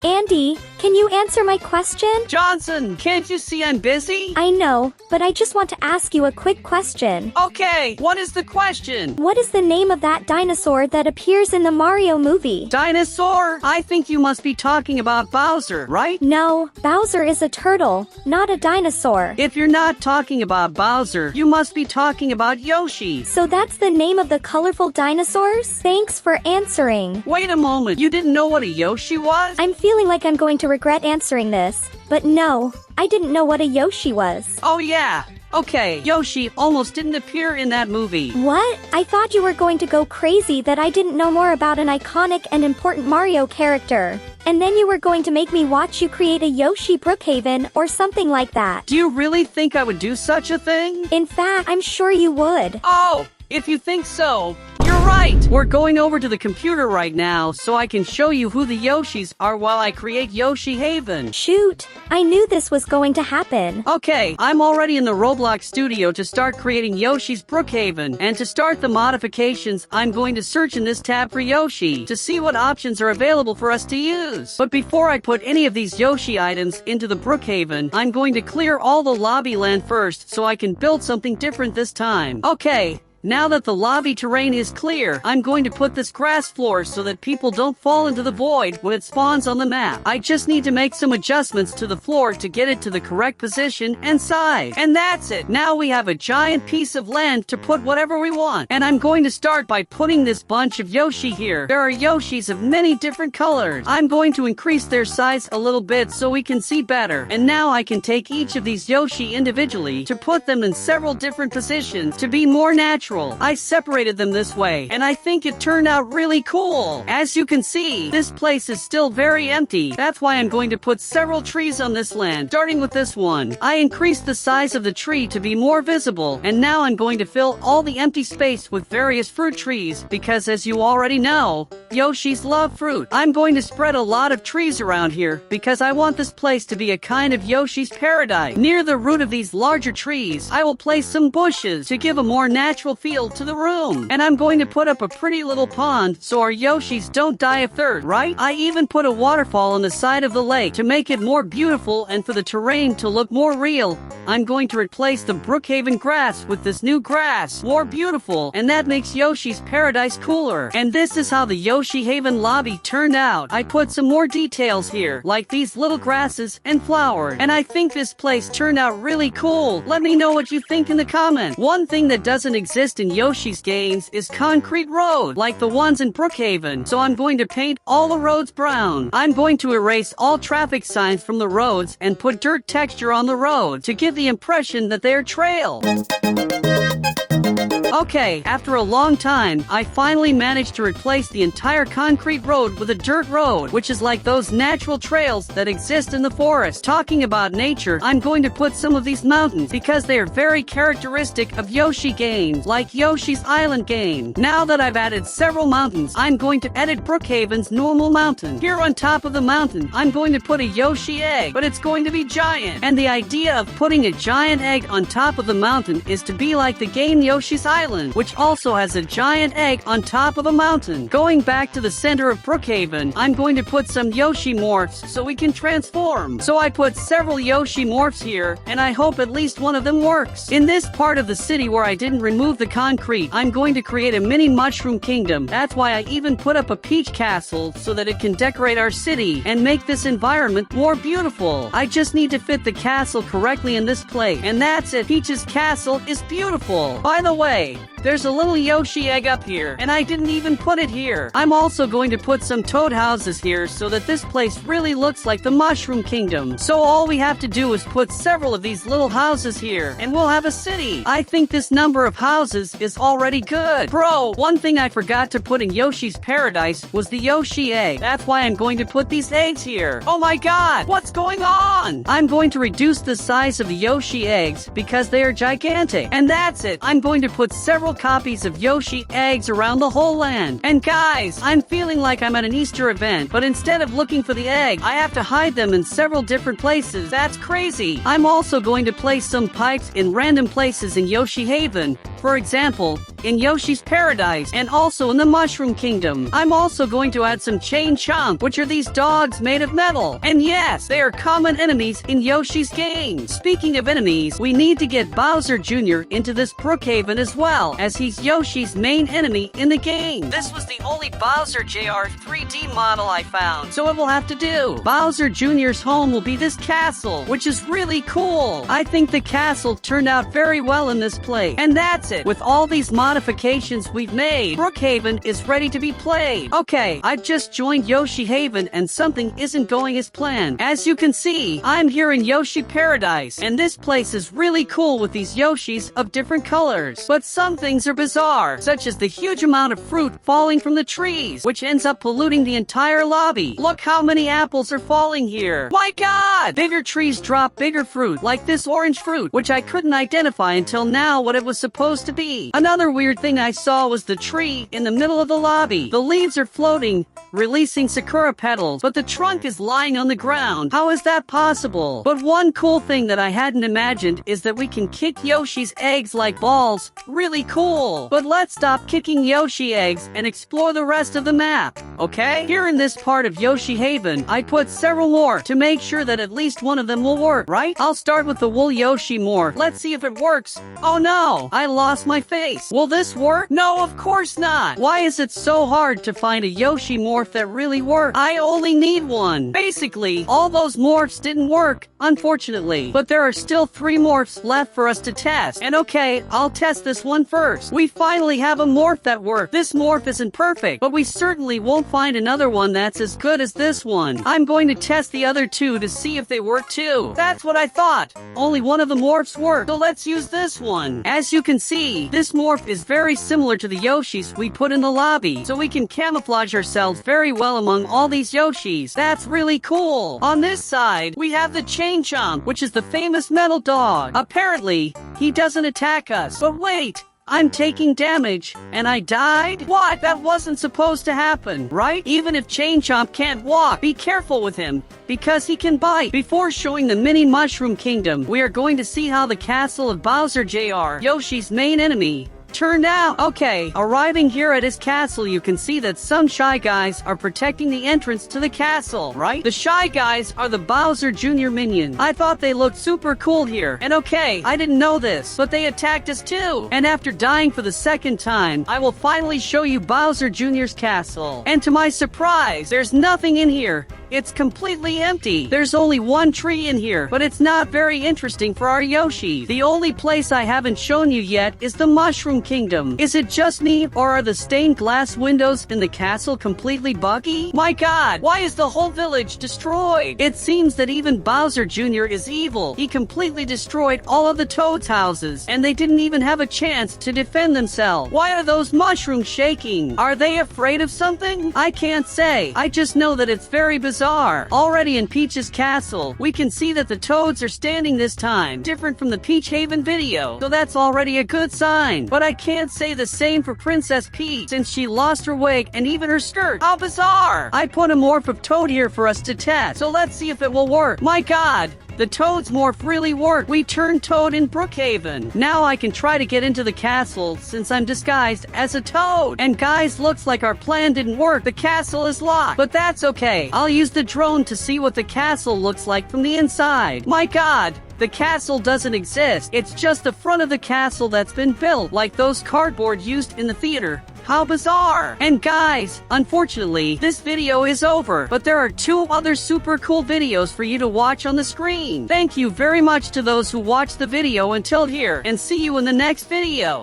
Andy, can you answer my question? Johnson, can't you see I'm busy? I know, but I just want to ask you a quick question. Okay, what is the question? What is the name of that dinosaur that appears in the Mario movie? Dinosaur? I think you must be talking about Bowser, right? No, Bowser is a turtle, not a dinosaur. If you're not talking about Bowser, you must be talking about Yoshi. So that's the name of the colorful dinosaurs? Thanks for answering. Wait a moment, you didn't know what a Yoshi was? I'm feeling like I'm going to regret answering this, but no, I didn't know what a Yoshi was. Oh yeah. Okay, Yoshi almost didn't appear in that movie. What? I thought you were going to go crazy that I didn't know more about an iconic and important Mario character. And then you were going to make me watch you create a Yoshi Brookhaven or something like that. Do you really think I would do such a thing? In fact, I'm sure you would. Oh, if you think so, you're right! We're going over to the computer right now so I can show you who the Yoshis are while I create YOSHIHAVEN. Shoot, I knew this was going to happen. Okay, I'm already in the Roblox studio to start creating Yoshi's Brookhaven, and to start the modifications, I'm going to search in this tab for Yoshi to see what options are available for us to use. But before I put any of these Yoshi items into the Brookhaven, I'm going to clear all the lobby land first so I can build something different this time. Okay. Now that the lobby terrain is clear, I'm going to put this grass floor so that people don't fall into the void when it spawns on the map. I just need to make some adjustments to the floor to get it to the correct position and size. And that's it. Now we have a giant piece of land to put whatever we want. And I'm going to start by putting this bunch of Yoshi here. There are Yoshis of many different colors. I'm going to increase their size a little bit so we can see better. And now I can take each of these Yoshi individually to put them in several different positions to be more natural. I separated them this way, and I think it turned out really cool. As you can see, this place is still very empty. That's why I'm going to put several trees on this land, starting with this one. I increased the size of the tree to be more visible, and now I'm going to fill all the empty space with various fruit trees, because as you already know, Yoshis love fruit. I'm going to spread a lot of trees around here, because I want this place to be a kind of Yoshi's paradise. Near the root of these larger trees, I will place some bushes to give a more natural feel to the room. And I'm going to put up a pretty little pond so our Yoshis don't die of thirst, right? I even put a waterfall on the side of the lake to make it more beautiful and for the terrain to look more real. I'm going to replace the Brookhaven grass with this new grass, more beautiful, and that makes Yoshi's paradise cooler. And this is how the YOSHIHAVEN lobby turned out. I put some more details here, like these little grasses and flowers, and I think this place turned out really cool. Let me know what you think in the comments. One thing that doesn't exist in Yoshi's games is concrete road, like the ones in Brookhaven, so I'm going to paint all the roads brown. I'm going to erase all traffic signs from the roads and put dirt texture on the road to give the impression that they're trails. Okay, after a long time, I finally managed to replace the entire concrete road with a dirt road, which is like those natural trails that exist in the forest. Talking about nature, I'm going to put some of these mountains because they are very characteristic of Yoshi games, like Yoshi's Island game. Now that I've added several mountains, I'm going to edit Brookhaven's normal mountain. Here on top of the mountain, I'm going to put a Yoshi egg, but it's going to be giant. And the idea of putting a giant egg on top of the mountain is to be like the game Yoshi's Island, which also has a giant egg on top of a mountain. Going back to the center of Brookhaven, I'm going to put some Yoshi morphs so we can transform. So I put several Yoshi morphs here, and I hope at least one of them works. In this part of the city where I didn't remove the concrete, I'm going to create a mini mushroom kingdom. That's why I even put up a peach castle so that it can decorate our city and make this environment more beautiful. I just need to fit the castle correctly in this place, and that's it. Peach's castle is beautiful. By the way, there's a little Yoshi egg up here, and I didn't even put it here. I'm also going to put some toad houses here so that this place really looks like the Mushroom Kingdom. So all we have to do is put several of these little houses here, and we'll have a city. I think this number of houses is already good. Bro, one thing I forgot to put in Yoshi's Paradise was the Yoshi egg. That's why I'm going to put these eggs here. Oh my god, what's going on? I'm going to reduce the size of the Yoshi eggs because they are gigantic. And that's it. I'm going to put several copies of Yoshi eggs around the whole land. And guys, I'm feeling like I'm at an Easter event, but instead of looking for the egg, I have to hide them in several different places. That's crazy. I'm also going to place some pipes in random places in YOSHIHAVEN For example, in Yoshi's Paradise and also in the Mushroom Kingdom. I'm also going to add some Chain Chomp, which are these dogs made of metal. And yes, they are common enemies in Yoshi's game. Speaking of enemies, we need to get Bowser Jr. into this Brookhaven as well, as he's Yoshi's main enemy in the game. This was the only Bowser Jr. 3D model I found, so it will have to do. Bowser Jr.'s home will be this castle, which is really cool. I think the castle turned out very well in this place. And that's it. With all these modifications we've made, Brookhaven is ready to be played. Okay, I've just joined YOSHIHAVEN and something isn't going as planned. As you can see, I'm here in Yoshi Paradise, and this place is really cool with these Yoshis of different colors. But some things are bizarre, such as the huge amount of fruit falling from the trees, which ends up polluting the entire lobby. Look how many apples are falling here. My God! Bigger trees drop bigger fruit, like this orange fruit, which I couldn't identify until now what it was supposed to be. Another weird thing I saw was the tree in the middle of the lobby. The leaves are floating, releasing sakura petals, but the trunk is lying on the ground. How is that possible? But one cool thing that I hadn't imagined is that we can kick Yoshi's eggs like balls. Really cool. But let's stop kicking Yoshi eggs and explore the rest of the map, okay? Here in this part of YOSHIHAVEN, I put several more to make sure that at least one of them will work, right? I'll start with the wool Yoshi morph. Let's see if it works. Oh no, I lost my face. Will this work? No, of course not. Why is it so hard to find a Yoshi morph that really works? I only need one. Basically, all those morphs didn't work, unfortunately. But there are still 3 morphs left for us to test. And okay, I'll test this one first. We finally have a morph that works. This morph isn't perfect, but we certainly won't find another one that's as good as this one. I'm going to test the other 2 to see if they work too. That's what I thought. Only one of the morphs worked, so let's use this one. As you can see, this morph is very similar to the Yoshis we put in the lobby, so we can camouflage ourselves very well among all these Yoshis. That's really cool. On this side, we have the Chain Chomp, which is the famous metal dog. Apparently, he doesn't attack us. But wait! I'm taking damage, and I died? What? That wasn't supposed to happen, right? Even if Chain Chomp can't walk, be careful with him, because he can bite. Before showing the mini Mushroom Kingdom, we are going to see how the castle of Bowser Jr., Yoshi's main enemy, turned out. Okay, arriving here at his castle, you can see that some Shy Guys are protecting the entrance to the castle, right? The Shy Guys are the Bowser Jr. minions. I thought they looked super cool here. And okay, I didn't know this, but they attacked us too. And after dying for the 2nd time, I will finally show you Bowser Jr.'s castle. And to my surprise, there's nothing in here. It's completely empty. There's only one tree in here, but it's not very interesting for our Yoshi. The only place I haven't shown you yet is the Mushroom Kingdom. Is it just me, or are the stained glass windows in the castle completely buggy? My God, why is the whole village destroyed? It seems that even Bowser Jr. is evil. He completely destroyed all of the Toad's houses, and they didn't even have a chance to defend themselves. Why are those mushrooms shaking? Are they afraid of something? I can't say. I just know that it's very bizarre. Already in Peach's castle, we can see that the Toads are standing this time, different from the Peach Haven video, so that's already a good sign. But I can't say the same for Princess Peach, since she lost her wig and even her skirt. How bizarre! I put a morph of Toad here for us to test, so let's see if it will work. My God! The Toad's morph really worked. We turned Toad in Brookhaven. Now I can try to get into the castle since I'm disguised as a Toad. And guys, looks like our plan didn't work. The castle is locked. But that's okay. I'll use the drone to see what the castle looks like from the inside. My God! The castle doesn't exist. It's just the front of the castle that's been built, like those cardboard used in the theater. How bizarre! And guys, unfortunately, this video is over, but there are 2 other super cool videos for you to watch on the screen. Thank you very much to those who watched the video until here, and see you in the next video.